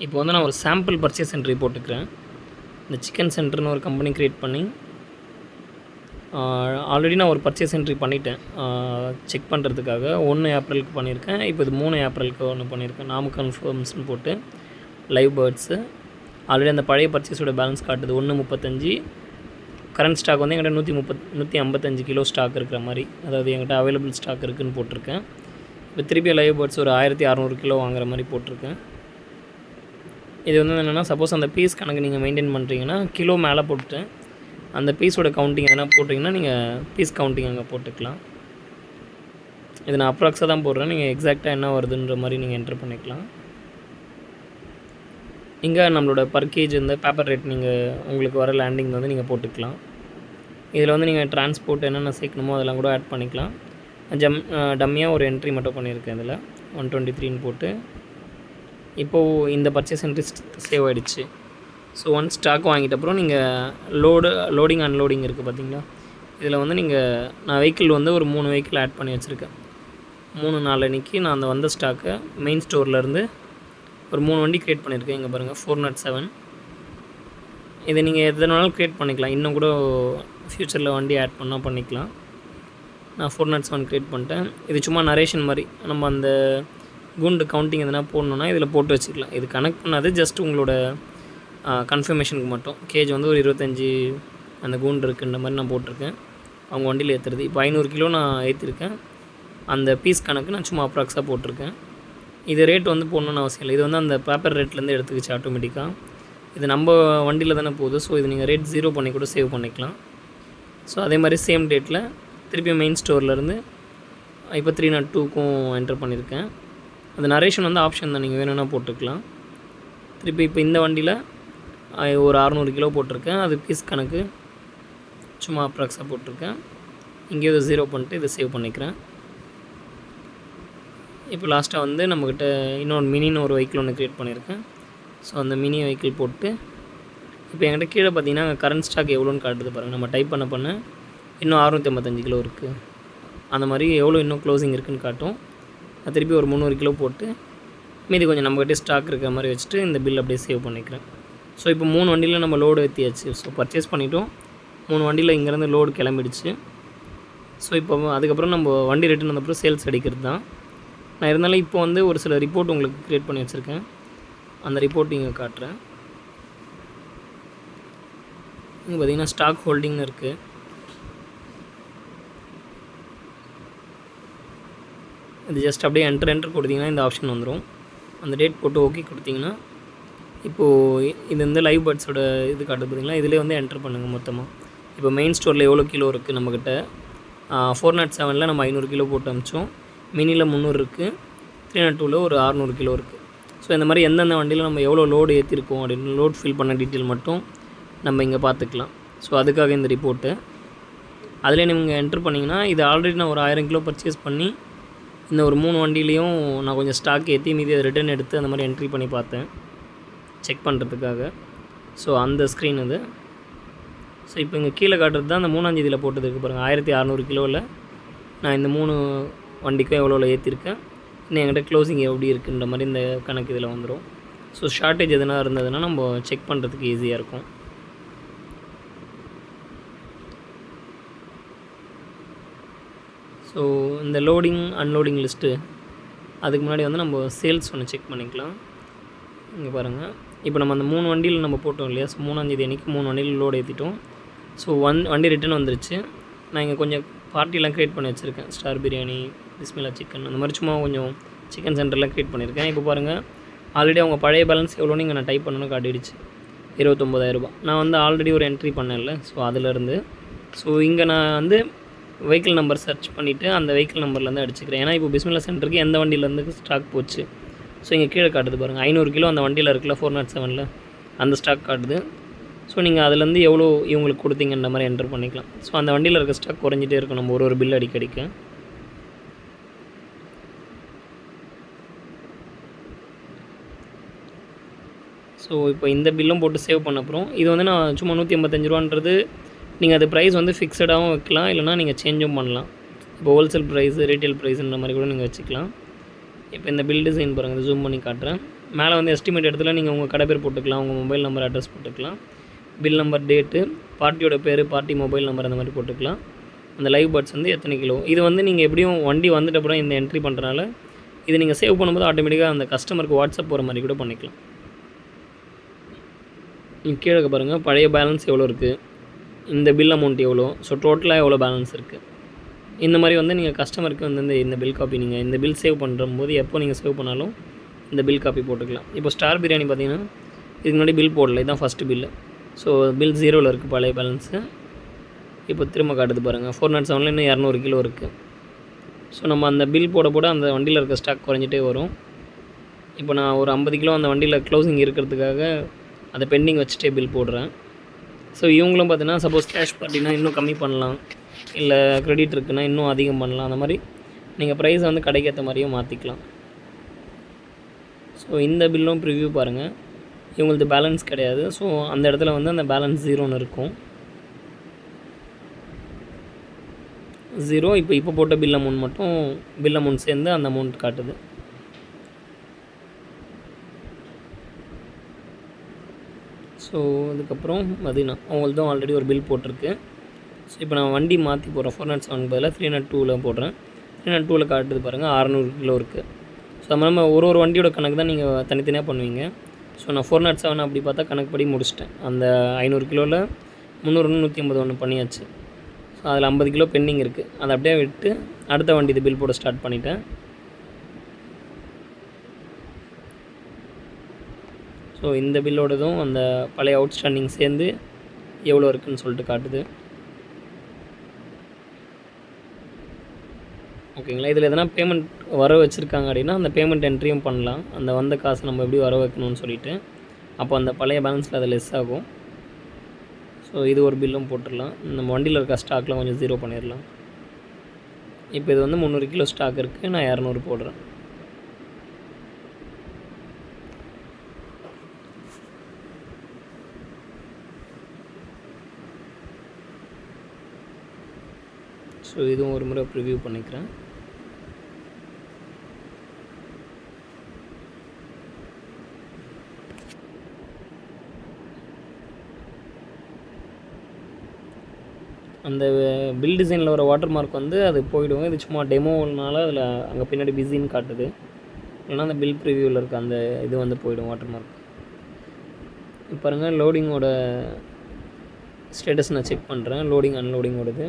இப்போ வந்து நான் ஒரு சாம்பிள் பர்ச்சேஸ் என்ட்ரி போட்டுக்கிறேன். இந்த சிக்கன் சென்டர்னு ஒரு கம்பெனி க்ரியேட் பண்ணி ஆல்ரெடி நான் ஒரு பர்ச்சேஸ் என்ட்ரி பண்ணிட்டேன் செக் பண்ணுறதுக்காக. 1 ஏப்ரலுக்கு பண்ணியிருக்கேன். இப்போ இது 3 ஏப்ரலுக்கு ஒன்று பண்ணியிருக்கேன். நாம கன்ஃபர்ம்ஸ்னு போட்டு லைவ் பேர்ட்ஸு ஆல்ரெடி அந்த பழைய பர்ச்சேஸோட பேலன்ஸ் காட்டுது 135. கரண்ட் ஸ்டாக் வந்து என்கிட்ட 155 கிலோ ஸ்டாக் இருக்கிற மாதிரி, அதாவது என்கிட்ட அவைலபிள் ஸ்டாக் இருக்குதுன்னு போட்டிருக்கேன். இப்போ திருப்பி லைவ் பேர்ட்ஸ் ஒரு 1600 கிலோ வாங்குற மாதிரி போட்டிருக்கேன். இது வந்து என்னென்னா, சப்போஸ் அந்த பீஸ் கணக்கு நீங்கள் மெயின்டைன் பண்ணுறீங்கன்னா கிலோ மேலே போட்டுட்டு அந்த பீஸோட கவுண்டிங் எதனா போட்டிங்கன்னா நீங்கள் பீஸ் கவுண்டிங் அங்கே போட்டுக்கலாம். இது நான் அப்ராக்ஸாக தான் போடுறேன். நீங்கள் எக்ஸாக்டாக என்ன வருதுன்ற மாதிரி நீங்கள் என்ட்ரு பண்ணிக்கலாம். இங்கே நம்மளோட பர் கேஜ் இந்த பேப்பர் ரேட் நீங்கள் உங்களுக்கு வர லேண்டிங் வந்து நீங்கள் போட்டுக்கலாம். இதில் வந்து நீங்கள் டிரான்ஸ்போர்ட் என்னென்ன சேர்க்கணுமோ அதெல்லாம் கூட ஆட் பண்ணிக்கலாம். டம்மியாக ஒரு என்ட்ரி மட்டும் பண்ணியிருக்கேன். இதில் 123ன்னு போட்டு இப்போது இந்த பர்ச்சேஸ் என்ட்ரி சேவ் ஆகிடுச்சு. ஸோ ஒன் ஸ்டாக் வாங்கிட்ட அப்புறம் நீங்கள் லோடிங் அன்லோடிங் இருக்குது பார்த்தீங்களா, இதில் வந்து நான் வெஹிக்கிள் வந்து ஒரு 3 வெஹிக்கிள் ஆட் பண்ணி வச்சுருக்கேன். 3-4 அன்றைக்கி நான் அந்த வந்த ஸ்டாக்கை மெயின் ஸ்டோர்லேருந்து ஒரு 3 வண்டி க்ரியேட் பண்ணியிருக்கேன். இங்கே பாருங்கள் 407. இதை நீங்கள் எதனாலும் க்ரியேட் பண்ணிக்கலாம். இன்னும் கூட ஃப்யூச்சரில் வண்டி ஆட் பண்ணால் பண்ணிக்கலாம். நான் 407 க்ரியேட் பண்ணிட்டேன். இது சும்மா நரேஷன் மாதிரி, நம்ம அந்த குண்டு கவுண்டிங் எதனா போடணுன்னா இதில் போட்டு வச்சுக்கலாம். இது கனெக்ட் பண்ணாது, ஜஸ்ட் உங்களோட கன்ஃபர்மேஷனுக்கு மட்டும். கேஜ் வந்து ஒரு 25 அந்த கூண்டு இருக்குன்ற மாதிரி நான் போட்டிருக்கேன். அவங்க வண்டியில் ஏற்றுறது இப்போ 500 கிலோ நான் ஏற்றிருக்கேன். அந்த பீஸ் கணக்கு நான் சும்மா அப்ராக்ஸாக போட்டிருக்கேன். இது ரேட் வந்து போடணுன்னு அவசியம் இல்லை. இது வந்து அந்த பேப்பர் ரேட்லேருந்து எடுத்துக்கிச்சு ஆட்டோமேட்டிக்காக. இது நம்ம வண்டியில் தானே போகுது. ஸோ இது நீங்கள் ரேட் 0 பண்ணி கூட சேவ் பண்ணிக்கலாம். ஸோ அதே மாதிரி சேம் டேட்டில் திருப்பி மெயின் ஸ்டோர்லேருந்து இப்போ 302க்கும் என்டர் பண்ணியிருக்கேன். அந்த நரேஷன் வந்து ஆப்ஷன் தான், நீங்கள் வேணும்னா போட்டுக்கலாம். திருப்பி இப்போ இந்த வண்டியில் ஒரு 600 கிலோ போட்டிருக்கேன். அது பீஸ் கணக்கு சும்மா அப்ராக்ஸாக போட்டிருக்கேன். இங்கே இதை 0 பண்ணிட்டு இதை சேவ் பண்ணிக்கிறேன். இப்போ லாஸ்ட்டாக வந்து நம்மக்கிட்ட இன்னொன்று மினின்னு ஒரு வெஹிக்கிள் ஒன்று க்ரியேட் பண்ணியிருக்கேன். ஸோ அந்த மினி வெஹிக்கிள் போட்டு இப்போ என்கிட்ட கீழே பார்த்தீங்கன்னா கரண்ட் ஸ்டாக் எவ்வளோன்னு காட்டுது பாருங்கள். நம்ம டைப் பண்ண இன்னும் 655 கிலோ இருக்குது. அந்த மாதிரி எவ்வளோ இன்னும் க்ளோசிங் இருக்குதுன்னு காட்டும். நான் திருப்பி ஒரு 300 கிலோ போட்டு மீதி கொஞ்சம் நம்மக்கிட்டே ஸ்டாக் இருக்கிற மாதிரி வச்சுட்டு இந்த பில் அப்படியே சேவ் பண்ணிக்கிறேன். ஸோ இப்போ 3 வண்டியில் நம்ம லோடு ஏற்றியாச்சு. ஸோ பர்ச்சேஸ் பண்ணிவிட்டோம். 3 வண்டியில் இங்கேருந்து லோடு கிளம்பிடுச்சு. ஸோ இப்போ அதுக்கப்புறம் நம்ம வண்டி ரிட்டர்ன் வந்தப்பறம் சேல்ஸ் அடிக்கிறது தான். நான் இருந்தாலும் இப்போ வந்து ஒரு சில ரிப்போர்ட் உங்களுக்கு க்ரியேட் பண்ணி வச்சுருக்கேன். அந்த ரிப்போர்ட் இங்கே காட்டுறேன். இங்கே பார்த்தீங்கன்னா ஸ்டாக் ஹோல்டிங்னு இருக்குது. இது ஜஸ்ட் அப்படியே என்ட்ரு கொடுத்தீங்கன்னா இந்த ஆப்ஷன் வந்துடும். அந்த டேட் போட்டு ஓகே கொடுத்தீங்கன்னா இப்போது இது வந்து லைவ் பேர்ட்ஸோட இது காட்டுது பார்த்தீங்களா, இதிலே வந்து என்ட்ரு பண்ணுங்கள் மொத்தமாக. இப்போ மெயின் ஸ்டோரில் எவ்வளோ கிலோ இருக்குது நம்மக்கிட்ட. 407ல் நம்ம 500 கிலோ போட்டு அமிச்சோம். மினியில் 300 இருக்குது. 302ல் ஒரு 600 கிலோ இருக்குது. ஸோ இந்த மாதிரி எந்தெந்த வண்டியில் நம்ம எவ்வளோ லோடு ஏற்றிருக்கோம் அப்படின்னு லோட் ஃபில் பண்ண டீட்டெயில் மட்டும் நம்ம இங்கே பார்த்துக்கலாம். ஸோ அதுக்காக இந்த ரிப்போர்ட்டு அதிலே நீங்கள் என்ட்ரு பண்ணிங்கன்னா, இது ஆல்ரெடி நான் ஒரு 1000 கிலோ பர்ச்சேஸ் பண்ணி இந்த ஒரு 3 வண்டியிலையும் நான் கொஞ்சம் ஸ்டாக் ஏற்றி மீதி அதை ரிட்டர்ன் எடுத்து அந்த மாதிரி என்ட்ரி பண்ணி பார்த்தேன் செக் பண்ணுறதுக்காக. ஸோ அந்த ஸ்க்ரீன் இது. ஸோ இப்போ இங்கே கீழே காட்டுறது தான் அந்த 3ஆம் தேதியில் போட்டது இருக்குது பாருங்கள். 1600 கிலோவில் நான் இந்த 3 வண்டிக்கும் எவ்வளோ ஏற்றிருக்கேன், இன்னும் என்கிட்ட க்ளோசிங் எப்படி இருக்குன்ற மாதிரி இந்த கணக்கு இதில் வந்துடும். ஸோ ஷார்ட்டேஜ் எதனா இருந்ததுன்னா நம்ம செக் பண்ணுறதுக்கு ஈஸியாக இருக்கும். ஸோ இந்த லோடிங் அன்லோடிங் லிஸ்ட்டு அதுக்கு முன்னாடி வந்து நம்ம சேல்ஸ் ஒன்று செக் பண்ணிக்கலாம். இங்கே பாருங்கள், இப்போ நம்ம அந்த 3 வண்டியில் நம்ம போட்டோம் இல்லையா. ஸோ 3ஆம் தேதி அன்றைக்கி 3 வண்டியில் லோடு ஏற்றிட்டோம். ஸோ வண்டி ரிட்டர்ன் வந்துருச்சு. நான் இங்கே கொஞ்சம் பார்ட்டிலாம் க்ரியேட் பண்ணி வச்சுருக்கேன். ஸ்டார் பிரியாணி, பிஸ்மில்லா சிக்கன், அந்த மாதிரி சும்மா கொஞ்சம் சிக்கன் சென்டர்லாம் க்ரியேட் பண்ணியிருக்கேன். இப்போ பாருங்கள், ஆல்ரெடி அவங்க பழைய பேலன்ஸ் எவ்வளோன்னு இங்கே நான் டைப் பண்ணணும்னு காட்டிடுச்சு 29,000 நான் வந்து ஆல்ரெடி ஒரு என்ட்ரி பண்ணல. ஸோ அதிலேருந்து ஸோ இங்கே நான் வந்து வெஹிக்கிள் நம்பர் சர்ச் பண்ணிவிட்டு அந்த வெஹிக்கிள் நம்பர்லேருந்து அடிச்சுக்கிறேன். ஏன்னா இப்போ பிஸ்மில்லா சென்டருக்கு எந்த வண்டியிலேருந்து ஸ்டாக் போச்சு. ஸோ இங்கே கீழே காட்டுது பாருங்கள், 500 கிலோ அந்த வண்டியில் இருக்குல்ல 407ல் அந்த ஸ்டாக் காட்டுது. ஸோ நீங்கள் அதுலேருந்து எவ்வளோ இவங்களுக்கு கொடுத்தீங்கன்ற மாதிரி என்ட்ரு பண்ணிக்கலாம். ஸோ அந்த வண்டியில் இருக்க ஸ்டாக் குறைஞ்சிட்டே இருக்கும் நம்ம ஒரு பில் அடிக்கடிக்க. ஸோ இப்போ இந்த பில்லும் போட்டு சேவ் பண்ண அப்புறம் இது வந்து நான் சும்மா 185 ரூபான்றது நீங்கள் அது ப்ரைஸ் வந்து ஃபிக்ஸடாகவும் வைக்கலாம், இல்லைனா நீங்கள் சேஞ்சும் பண்ணலாம். இப்போ ஹோல்சேல் ப்ரைஸு ரீட்டைல் ப்ரைஸுன்ற மாதிரி கூட நீங்கள் வச்சுக்கலாம். இப்போ இந்த பில் டிசைன் பாருங்கள், ஜூம் பண்ணி காட்டுறேன். மேலே வந்து எஸ்டிமேட் இடத்துல நீங்கள் உங்கள் கடை பேர் போட்டுக்கலாம், உங்கள் மொபைல் நம்பர் அட்ரஸ் போட்டுக்கலாம், பில் நம்பர், டேட்டு, பார்ட்டியோட பேர், பார்ட்டி மொபைல் நம்பர் அந்த மாதிரி போட்டுக்கலாம். அந்த லைவ் பேர்ட்ஸ் வந்து எத்தனை கிலோ, இது வந்து நீங்கள் எப்படியும் வண்டி வந்துட்டு அப்புறம் இந்த என்ட்ரி பண்ணுறனால இது நீங்கள் சேவ் பண்ணும்போது ஆட்டோமேட்டிக்காக அந்த கஸ்டமருக்கு வாட்ஸ்அப் போகிற மாதிரி கூட பண்ணிக்கலாம். கீழே பாருங்கள் பழைய பேலன்ஸ் எவ்வளோ இருக்குது, இந்த பில் அமௌண்ட் எவ்வளோ, ஸோ டோட்டலாக எவ்வளோ பேலன்ஸ் இருக்குது. இந்த மாதிரி வந்து நீங்கள் கஸ்டமருக்கு வந்து இந்த பில் காப்பி நீங்கள் இந்த பில் சேவ் பண்ணும்போது எப்போ நீங்கள் சேவ் பண்ணாலும் இந்த பில் காப்பி போட்டுக்கலாம். இப்போ ஸ்டார் பிரியாணி பார்த்தீங்கன்னா இதுக்கு முன்னாடி பில் போடல, இதுதான் ஃபஸ்ட்டு பில்லு. ஸோ பில் 0ல் இருக்குது பழைய பேலன்ஸு. இப்போ திரும்ப காட்டுது பாருங்கள், 407 இன்னும் 200 கிலோ இருக்குது. ஸோ நம்ம அந்த பில் போட அந்த வண்டியில் இருக்க ஸ்டாக் குறைஞ்சிட்டே வரும். இப்போ நான் ஒரு 50 கிலோ அந்த வண்டியில் க்ளோசிங் இருக்கிறதுக்காக அதை பெண்டிங் வச்சுட்டே பில் போடுறேன். ஸோ இவங்களும் பார்த்தீங்கன்னா சப்போஸ் கேஷ் பார்ட்டினா இன்னும் கம்மி பண்ணலாம், இல்லை க்ரெடிட் இருக்குன்னா இன்னும் அதிகம் பண்ணலாம். அந்த மாதிரி நீங்கள் ப்ரைஸை வந்து கடைக்கேற்ற மாதிரியும் மாற்றிக்கலாம். ஸோ இந்த பில்லும் ப்ரிவ்யூ பாருங்கள், இவங்களுக்கு பேலன்ஸ் கிடையாது. ஸோ அந்த இடத்துல வந்து அந்த பேலன்ஸ் 0ன்னு இருக்கும். 0 இப்போ போட்ட பில் அமௌண்ட் மட்டும் பில் அமௌண்ட் சேர்ந்து அந்த அமௌண்ட் காட்டுது. ஸோ அதுக்கப்புறம் பார்த்தீங்கன்னா அவங்களுக்கு தான் ஆல்ரெடி ஒரு பில் போட்டிருக்கு. ஸோ இப்போ நான் வண்டி மாற்றி போடுறேன், 407 பதிலாக 302ல் போடுறேன். 302ல் காட்டுது பாருங்கள், 600 கிலோ இருக்குது. ஸோ அது நம்ம ஒரு வண்டியோட கணக்கு தான் நீங்கள் தனித்தனியாக பண்ணுவீங்க. ஸோ நான் 407 அப்படி பார்த்தா கணக்கு படி முடிச்சிட்டேன். அந்த 500 கிலோவில் 300 151 பண்ணியாச்சு. ஸோ அதில் 50 கிலோ பெண்டிங் இருக்குது, அதை அப்படியே விட்டு அடுத்த வண்டி இது பில் போட ஸ்டார்ட் பண்ணிட்டேன். ஸோ இந்த பில்லோடதும் அந்த பழைய அவுட்ஸ்டாண்டிங் சேர்ந்து எவ்வளோ இருக்குதுன்னு சொல்லிட்டு காட்டுது. ஓகேங்களா, இதில் எதனா பேமெண்ட் வர வச்சுருக்காங்க அப்படின்னா அந்த பேமெண்ட் என்ட்ரியும் பண்ணலாம். அந்த வந்த காசு நம்ம எப்படி வர வைக்கணும்னு சொல்லிவிட்டு அப்போ அந்த பழைய பேலன்ஸில் அது லெஸ் ஆகும். ஸோ இது ஒரு பில்லும் போட்டுடலாம். நம்ம வண்டியில் இருக்க ஸ்டாக்கில் கொஞ்சம் 0 பண்ணிடலாம். இப்போ இது வந்து 300 கிலோ ஸ்டாக் இருக்குது, நான் 200 போடுறேன். ஸோ இதுவும் ஒரு முறை ப்ரிவ்யூ பண்ணிக்கிறேன். அந்த பில் டிசைனில் வர வாட்டர் மார்க் வந்து அது போய்டும். இது சும்மா டெமோனால அதில் அங்கே பின்னாடி பிஸின்னு காட்டுது, இல்லைனா அந்த பில் ப்ரிவியூவில் இருக்க அந்த இது வந்து போய்டும் வாட்டர் மார்க். இப்போ பாருங்கள் லோடிங்கோட ஸ்டேட்டஸ் நான் செக் பண்ணுறேன், லோடிங் அன்லோடிங்கோடது.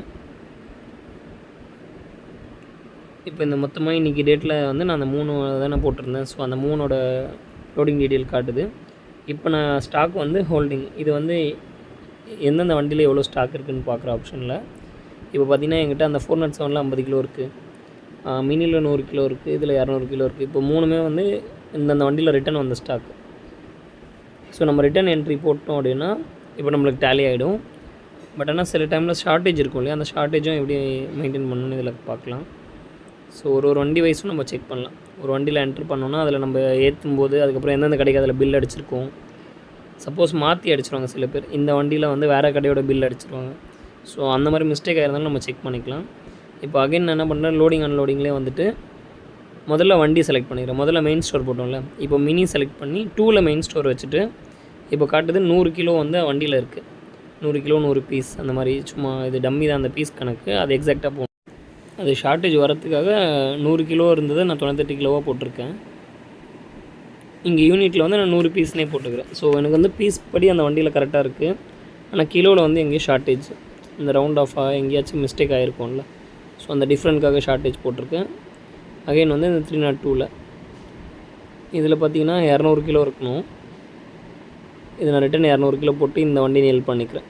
இப்போ இந்த மொத்தமாக இன்றைக்கி டேட்டில் வந்து நான் அந்த 3 தானே போட்டிருந்தேன். ஸோ அந்த 3ஓட லோடிங் டீட்டெயில் காட்டுது. இப்போ நான் ஸ்டாக் வந்து ஹோல்டிங், இது வந்து எந்தெந்த வண்டியில் எவ்வளோ ஸ்டாக் இருக்குதுன்னு பார்க்குற ஆப்ஷனில் இப்போ பார்த்திங்கன்னா என்கிட்ட அந்த 407ல் 50 கிலோ இருக்குது, மினியில் 100 கிலோ இருக்குது, இதில் 200 கிலோ இருக்குது. இப்போ 3மே வந்து இந்தந்த வண்டியில் ரிட்டன் வந்த ஸ்டாக். ஸோ நம்ம ரிட்டன் என்ட்ரி போட்டோம் அப்படின்னா இப்போ நம்மளுக்கு டேலி ஆகிடும். பட் ஆனால் சில டைமில் ஷார்ட்டேஜ் இருக்கும் இல்லையா, அந்த ஷார்ட்டேஜும் எப்படி மெயின்டைன் பண்ணணும்னு இதில் பார்க்கலாம். ஸோ ஒரு வண்டி வைஸும் நம்ம செக் பண்ணலாம். ஒரு வண்டியில் என்ட்ரு பண்ணோன்னா அதில் நம்ம ஏற்றும் போது அதுக்கப்புறம் எந்தெந்த கடைக்கு அதில் பில் அடிச்சிருக்கோம். சப்போஸ் மாற்றி அடிச்சிருவாங்க சில பேர், இந்த வண்டியில் வந்து வேறு கடையோட பில் அடிச்சிருவாங்க. ஸோ அந்த மாதிரி மிஸ்டேக் ஆயிருந்தாலும் நம்ம செக் பண்ணிக்கலாம். இப்போ அகைன் நான் என்ன பண்ணுறேன், லோடிங் அன்லோடிங்லேயே வந்துட்டு முதல்ல வண்டி செலக்ட் பண்ணிடுறேன். முதல்ல மெயின் ஸ்டோர் போட்டோம்ல, இப்போ மினி செலக்ட் பண்ணி 2ல் மெயின் ஸ்டோர் வச்சுட்டு இப்போ காட்டுது 100 கிலோ வந்து வண்டியில் இருக்குது. 100 கிலோ 100 பீஸ் அந்த மாதிரி, சும்மா இது டம்மி தான் அந்த பீஸ் கணக்கு, அது எக்ஸாக்டாக போகணும். அது ஷார்ட்டேஜ் வரத்துக்காக 100 கிலோ இருந்தது நான் 98 கிலோவாக போட்டிருக்கேன். இங்கே யூனிட்டில் வந்து நான் 100 பீஸ்னே போட்டுக்கிறேன். ஸோ எனக்கு வந்து பீஸ் படி அந்த வண்டியில் கரெக்டாக இருக்குது. ஆனால் கிலோவில் வந்து எங்கேயும் ஷார்ட்டேஜ், இந்த ரவுண்ட் ஆஃபாக எங்கேயாச்சும் மிஸ்டேக் ஆகிருக்கும்ல, ஸோ அந்த டிஃப்ரெண்ட்காக ஷார்ட்டேஜ் போட்டிருக்கேன். அகைன் வந்து இந்த 302ல் இதில் பார்த்திங்கன்னா 200 கிலோ இருக்கணும். இது நான் ரிட்டன் 200 கிலோ போட்டு இந்த வண்டி நெல் பண்ணிக்கிறேன்.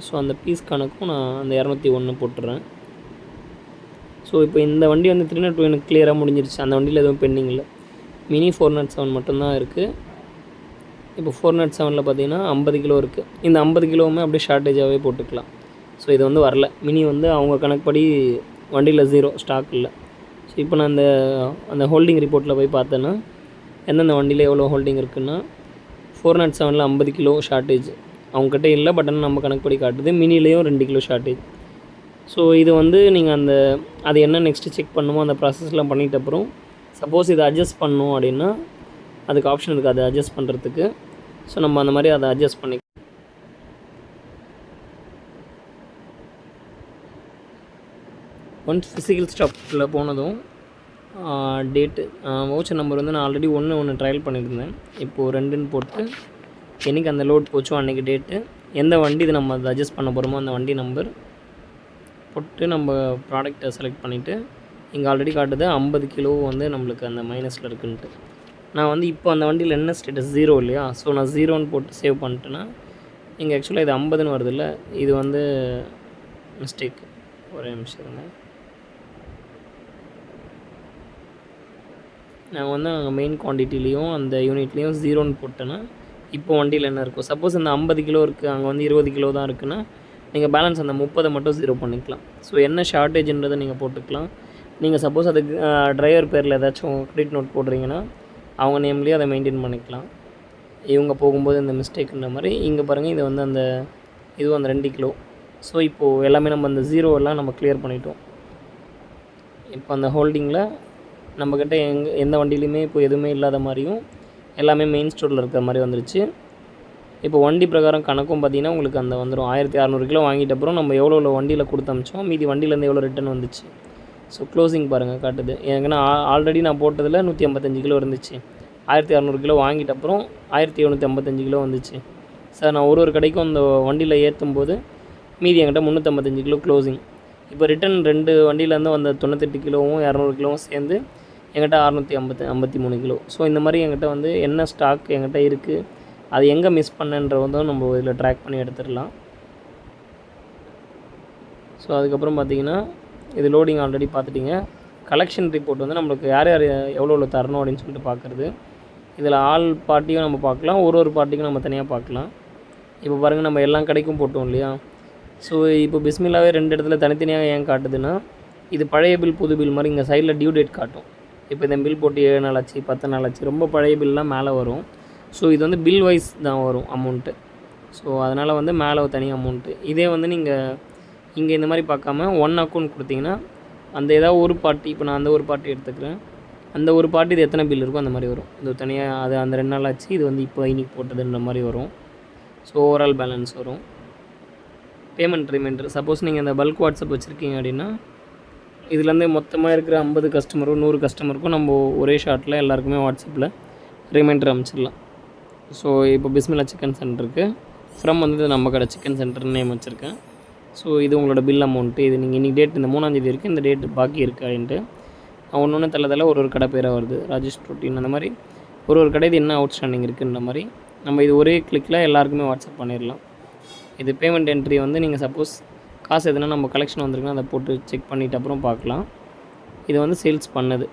ஸோ அந்த பீஸ் கணக்கும் நான் அந்த 201 போட்டுறேன். ஸோ இப்போ இந்த வண்டி வந்து 302 எனக்கு கிளியராக முடிஞ்சிருச்சு. அந்த வண்டியில் எதுவும் பெண்டிங் இல்லை. மினி 407 மட்டும்தான் இருக்குது. இப்போ 407ல் பார்த்திங்கன்னா 50 கிலோ இருக்குது. இந்த 50 கிலோவுமே அப்படியே ஷார்ட்டேஜாகவே போட்டுக்கலாம். ஸோ இது வந்து வரல, மினி வந்து அவங்க கணக்குப்படி வண்டியில் 0 ஸ்டாக் இல்லை. ஸோ இப்போ நான் அந்த ஹோல்டிங் ரிப்போர்ட்டில் போய் பார்த்தேன்னா எந்தெந்த வண்டியில் எவ்வளோ ஹோல்டிங் இருக்குன்னா 407ல் 50 கிலோ ஷார்ட்டேஜ் அவங்ககிட்ட இல்லை, பட் ஆனால் நம்ம கணக்குப்படி காட்டுது. மினிலேயும் 2 கிலோ ஷார்ட்டேஜ். ஸோ இது வந்து நீங்கள் அது என்ன நெக்ஸ்ட்டு செக் பண்ணுமோ அந்த ப்ராசஸ்லாம் பண்ணிட்ட அப்புறம் சப்போஸ் இதை அட்ஜஸ்ட் பண்ணணும் அப்படின்னா அதுக்கு ஆப்ஷன் இருக்குது அதை அட்ஜஸ்ட் பண்ணுறதுக்கு. ஸோ நம்ம அந்த மாதிரி அதை அட்ஜஸ்ட் பண்ணி ஒன்ஸ் ஃபிசிக்கல் ஸ்டாப்பில் போனதும் டேட்டு வவுச்சர் நம்பர் வந்து நான் ஆல்ரெடி ஒன்று ட்ரையல் பண்ணியிருந்தேன். இப்போது 2ன்னு போட்டு என்றைக்கு அந்த லோட் போச்சோ அன்றைக்கி டேட்டு, எந்த வண்டி இது நம்ம அதை அட்ஜஸ்ட் பண்ண போகிறோமோ அந்த வண்டி நம்பர் போட்டு நம்ம ப்ராடக்ட்டை செலக்ட் பண்ணிவிட்டு இங்கே ஆல்ரெடி காட்டுது 50 கிலோ வந்து நம்மளுக்கு அந்த மைனஸில் இருக்குன்ட்டு. நான் வந்து இப்போ அந்த வண்டியில் என்ன ஸ்டேட்டஸ் 0 இல்லையா, ஸோ நான் 0ன்னு போட்டு சேவ் பண்ணிட்டேன்னா இங்கே ஆக்சுவலாக இது 50ன்னு வருதில்ல, இது வந்து மிஸ்டேக். ஒரே நிமிஷம் இருங்க. நான் வந்து அங்கே மெயின் குவான்டிட்டிலையும் அந்த யூனிட்லேயும் 0ன்னு போட்டேன்னா இப்போ வண்டியில் என்ன இருக்கும், சப்போஸ் இந்த 50 கிலோ இருக்குது, அங்கே வந்து 20 கிலோ தான் இருக்குன்னா நீங்கள் பேலன்ஸ் அந்த 30 மட்டும் 0 பண்ணிக்கலாம். ஸோ என்ன ஷார்ட்டேஜ்ன்றதை நீங்கள் போட்டுக்கலாம். நீங்கள் சப்போஸ் அதுக்கு டிரைவர் பேரில் ஏதாச்சும் கிரெடிட் நோட் போடுறீங்கன்னா அவங்க நேம்லேயே அதை மெயின்டைன் பண்ணிக்கலாம். இவங்க போகும்போது இந்த மிஸ்டேக்குன்ற மாதிரி இங்கே பாருங்கள், இது வந்து அந்த இதுவும் அந்த 2 கிலோ. ஸோ இப்போது எல்லாமே நம்ம அந்த 0 எல்லாம் நம்ம கிளியர் பண்ணிட்டோம். இப்போ அந்த ஹோல்டிங்கில் நம்மக்கிட்ட எந்த வண்டியிலையுமே இப்போ எதுவுமே இல்லாத மாதிரியும் எல்லாமே மெயின் ஸ்டோரில் இருக்கிற மாதிரி வந்துருச்சு. இப்போ வண்டி பிரகாரம் கணக்கும் பார்த்திங்கன்னா உங்களுக்கு அந்த வந்துடும் 1600 கிலோ வாங்கிட்ட அப்புறம் நம்ம எவ்வளோ வண்டியில் கொடுத்து அமிச்சோம், மீதி வண்டியிலேருந்து எவ்வளோ ரிட்டன் வந்துச்சு. ஸோ க்ளோசிங் பாருங்கள் காட்டுது. ஏன்னா ஆல்ரெடி நான் போட்டதில் 155 கிலோ இருந்துச்சு. 1600 கிலோ வாங்கிட்ட அப்புறம் 1755 கிலோ வந்துச்சு. சார் நான் ஒரு கடைக்கும் அந்த வண்டியில் ஏற்றும் போது மீதி என்கிட்ட 355 கிலோ க்ளோசிங். இப்போ ரிட்டன் 2 வண்டியிலேருந்து வந்த 98 கிலோவும் 200 கிலோவும் சேர்ந்து என்கிட்ட 653 கிலோ. ஸோ இந்த மாதிரி என்கிட்ட வந்து என்ன ஸ்டாக் என்கிட்ட இருக்குது, அது எங்கே மிஸ் பண்ணன்றதும் நம்ம இதில் ட்ராக் பண்ணி எடுத்துடலாம். ஸோ அதுக்கப்புறம் பார்த்திங்கன்னா இது லோடிங் ஆல்ரெடி பார்த்துட்டிங்க. கலெக்ஷன் ரிப்போர்ட் வந்து நம்மளுக்கு யார் எவ்வளோ தரணும் அப்படின்னு சொல்லிட்டு பார்க்குறது. இதில் ஆல் பார்ட்டியும் நம்ம பார்க்கலாம், ஒரு பார்ட்டிக்கும் நம்ம தனியாக பார்க்கலாம். இப்போ பாருங்கள், நம்ம எல்லா கடைக்கும் போட்டோம் இல்லையா. ஸோ இப்போ பிஸ்மில்லாவே 2 இடத்துல தனித்தனியாக ஏன் காட்டுதுன்னா, இது பழைய பில் புது பில் மாதிரி இங்கே சைடில் டியூ டேட் காட்டும். இப்போ இந்த பில் போட்டு 7 நாள் ஆச்சு, 10 நாள் ஆச்சு, ரொம்ப பழைய பில்லாம் மேலே வரும். ஸோ இது வந்து பில் வைஸ் தான் வரும் அமௌண்ட்டு. ஸோ அதனால் வந்து மேலே ஒரு தனி அமௌண்ட்டு. இதே வந்து நீங்கள் இங்கே இந்த மாதிரி பார்க்காம ஒன் அக்கௌண்ட் கொடுத்தீங்கன்னா அந்த ஏதாவது ஒரு பார்ட்டி, இப்போ நான் அந்த ஒரு பார்ட்டி எடுத்துக்கிறேன், அந்த ஒரு பார்ட்டி இது எத்தனை பில் இருக்கோ அந்த மாதிரி வரும். இது தனியாக அது அந்த 2 நாள் ஆச்சு, இது வந்து இப்போ இன்னைக்கு போட்டதுன்ற மாதிரி வரும். ஸோ ஓவரால் பேலன்ஸ் வரும். பேமெண்ட் ரிமைண்டர், சப்போஸ் நீங்கள் இந்த பல்க் வாட்ஸ்அப் வச்சுருக்கீங்க அப்படின்னா இதுலேருந்து மொத்தமாக இருக்கிற 50 கஸ்டமரும் 100 கஸ்டமருக்கும் நம்ம ஒரே ஷாட்டில் எல்லாருக்குமே வாட்ஸ்அப்பில் ரிமைண்டர் அனுப்பிச்சிடலாம். ஸோ இப்போ பிஸ்மில்லா சிக்கன் சென்டருக்கு ஃப்ரம் வந்து நம்ம கடை சிக்கன் சென்டர் நேம் வச்சுருக்கேன். ஸோ இது உங்களோட பில் அமௌண்ட்டு. இது நீங்கள் இன்றைக்கி டேட் இந்த 3ஆம் தேதி இருக்குது, இந்த டேட் பாக்கி இருக்குது அப்படின்ட்டு ஒன்று தள்ள ஒரு கடை பேராக வருது, ராஜேஷ் ப்ரோட்டீன். அந்த மாதிரி ஒரு கடை இது என்ன அவுட்ஸ்டாண்டிங் இருக்குன்ற மாதிரி நம்ம இது ஒரே கிளிக்கில் எல்லாருக்குமே வாட்ஸ்அப் பண்ணிடலாம். இது பேமெண்ட் என்ட்ரி வந்து நீங்கள் சப்போஸ் காசு எதுனா நம்ம கலெக்ஷன் வந்திருக்குன்னா அதை போட்டு செக் பண்ணிவிட்டு அப்புறம் பார்க்கலாம். இது வந்து சேல்ஸ் பண்ணது.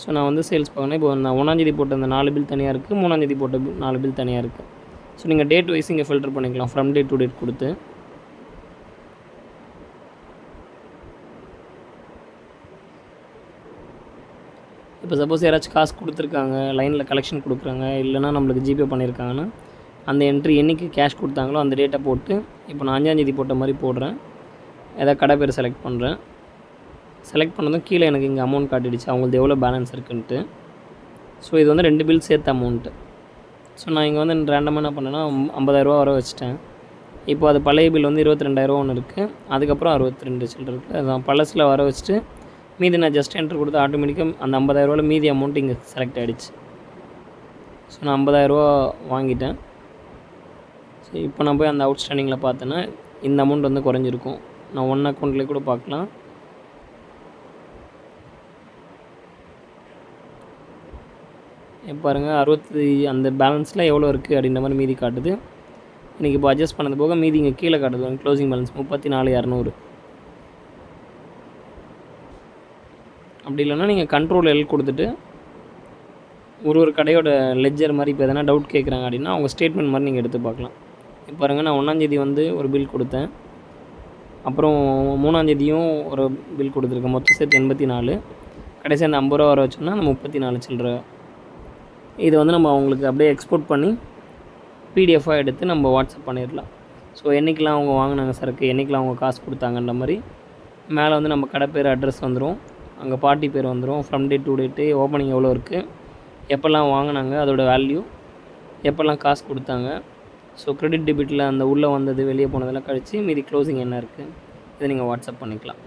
ஸோ நான் வந்து சேல்ஸ் பார்க்கணும். இப்போ நான் 1ஆம் தேதி போட்ட அந்த 4 பில் தனியாக இருக்குது, 3ஆம் தேதி போட்ட 4 பில் தனியாக இருக்குது. ஸோ நீங்கள் டேட் வைஸ் இங்கே ஃபில்டர் பண்ணிக்கலாம், ஃப்ரம் டேட் டு டேட் கொடுத்து. இப்போ சப்போஸ் யாராச்சும் காசு கொடுத்துருக்காங்க, லைனில் கலெக்ஷன் கொடுக்குறாங்க, இல்லைனா நம்மளுக்கு ஜிபே பண்ணியிருக்காங்கன்னா அந்த என்ட்ரி என்றைக்கு கேஷ் கொடுத்தாங்களோ அந்த டேட்டை போட்டு இப்போ நான் 5ஆம் தேதி போட்ட மாதிரி போடுறேன். ஏதாவது கடை பேர் செலக்ட் பண்ணுறேன். செலக்ட் பண்ணதும் கீழே எனக்கு இங்கே அமௌண்ட் காட்டிடுச்சு, அவங்களுக்கு எவ்வளோ பேலன்ஸ் இருக்குன்ட்டு. ஸோ இது வந்து 2 பில் சேர்த்த அமௌண்ட்டு. ஸோ நான் இங்கே வந்து ரேண்டமாக என்ன பண்ணேன்னா 50,000 வர வச்சுட்டேன். இப்போ அது பழைய பில் வந்து 22,000 ஒன்று இருக்குது, அதுக்கப்புறம் 62 சில்லர் இருக்குது. அதான் பழசில் வர வச்சுட்டு மீதி நான் ஜஸ்ட் என்ட்ரு கொடுத்து ஆட்டோமேட்டிக்காக அந்த 50,000 மீதி அமௌண்ட் இங்கே செலக்ட் ஆகிடுச்சு. ஸோ நான் 50,000 வாங்கிட்டேன். ஸோ இப்போ நான் போய் அந்த அவுட்ஸ்டாண்டிங்கில் பார்த்தேன்னா இந்த அமௌண்ட் வந்து குறைஞ்சிருக்கும். நான் ஒன் அக்கௌண்ட்லேயே கூட பார்க்கலாம். பாருங்கள் 60 அந்த பேலன்ஸில் எவ்வளோ இருக்குது அப்படின்ற மாதிரி மீதி காட்டுது. இன்றைக்கி இப்போ அட்ஜஸ்ட் பண்ணது போக மீதி இங்கே கீழே காட்டுது க்ளோசிங் பேலன்ஸ் 34,200. அப்படி இல்லைன்னா நீங்கள் கண்ட்ரோல் எல் கொடுத்துட்டு ஒரு கடையோட லெட்ஜர் மாதிரி இப்போ எதனா டவுட் கேட்குறாங்க அப்படின்னா அவங்க ஸ்டேட்மெண்ட் மாதிரி நீங்கள் எடுத்து பார்க்கலாம். இப்போ பாருங்கள், நான் 1ஆம் தேதி வந்து ஒரு பில் கொடுத்தேன், அப்புறம் 3ஆம் தேதியும் ஒரு பில் கொடுத்துருக்கேன், மொத்தம் சேர்த்து 84. கடைசி அந்த 50 ரூபா வர வச்சோம்னா அந்த 34 சில்லற. இது வந்து நம்ம அவங்களுக்கு அப்படியே எக்ஸ்போர்ட் பண்ணி பிடிஎஃபாக எடுத்து நம்ம வாட்ஸ்அப் பண்ணிடலாம். ஸோ என்றைக்கெலாம் அவங்க வாங்கினாங்க சரக்கு, என்றைக்கெலாம் அவங்க காசு கொடுத்தாங்கன்ற மாதிரி மேலே வந்து நம்ம கடை பேர் அட்ரஸ் வந்துடும். அங்கே பார்ட்டி பேர் வந்துடும். From date to date, opening எவ்வளோ இருக்குது, எப்போல்லாம் வாங்கினாங்க, அதோட வேல்யூ, எப்போல்லாம் காசு கொடுத்தாங்க. ஸோ கிரெடிட் டெபிட்டில் அந்த உள்ளே வந்தது வெளியே போனதெல்லாம் கழித்து மீதி க்ளோசிங் என்ன இருக்குது, இதை நீங்கள் வாட்ஸ்அப் பண்ணிக்கலாம்.